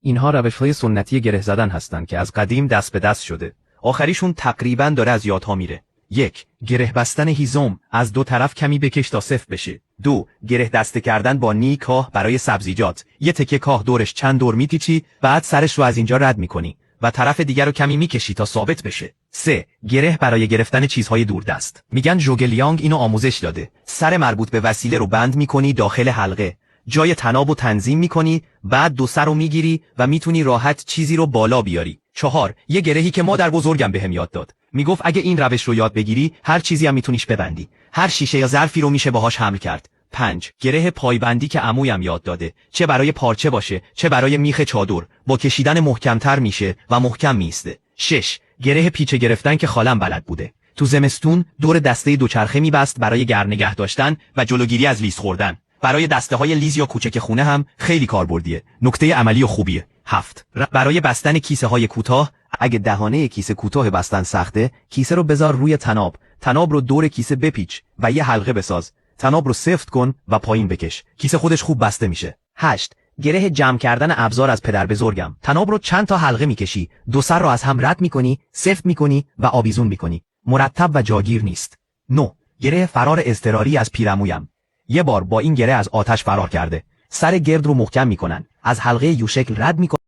اینها روش‌های سنتی گره زدن هستند که از قدیم دست به دست شده. آخریشون تقریباً داره از یادها میره. 1. گره بستن هیزم، از دو طرف کمی بکش تا سفت بشه. 2. گره دسته کردن با نی کاه برای سبزیجات. یه تکه کاه دورش چند دور میپیچی، بعد سرش رو از اینجا رد میکنی و طرف دیگر رو کمی میکشی تا ثابت بشه. 3. گره برای گرفتن چیزهای دوردست. میگن ژوگلیانگ اینو آموزش داده. سر مربوط به وسیله رو بند میکنی داخل حلقه. جای تناب رو تنظیم میکنی، بعد دو سر رو میگیری و میتونی راحت چیزی رو بالا بیاری. 4. یه گرهی که مادر بزرگم بهم یاد داد. میگفت اگه این روش رو یاد بگیری، هر چیزی هم میتونیش ببندی. هر شیشه یا ظرفی رو میشه باهاش حمل کرد. 5. گره پایبندی که عمویم یاد داده. چه برای پارچه باشه، چه برای میخ چادر، با کشیدن محکمتر میشه و محکم میسته. 6. گره پیچه گرفتن که خالم بلد بوده. تو زمستون دور دسته دوچرخه میبست برای گرم نگه داشتن و جلوگیری از لیز خوردن. برای دسته‌های لیز یا کوچک خونه هم خیلی کاربردیه. نکته عملی و خوبیه. 7. برای بستن کیسه‌های کوتاه، اگه دهانه کیسه کوتاه بستن سخته، کیسه رو بذار روی تناب رو دور کیسه بپیچ و یه حلقه بساز. تناب رو سفت کن و پایین بکش. کیسه خودش خوب بسته میشه. 8. گره جمع کردن ابزار از پدر بزرگم. تناب رو چند تا حلقه میکشی، دو سر رو از هم رد میکنی، سفت میکنی و آویزون میکنی. مرتب و جاگیر نیست. 9. گره فرار اضطراری از پیرعمویم. یه بار با این گره از آتش فرار کرده. سر گرد رو محکم میکنن، از حلقه یو شکل رد میکنن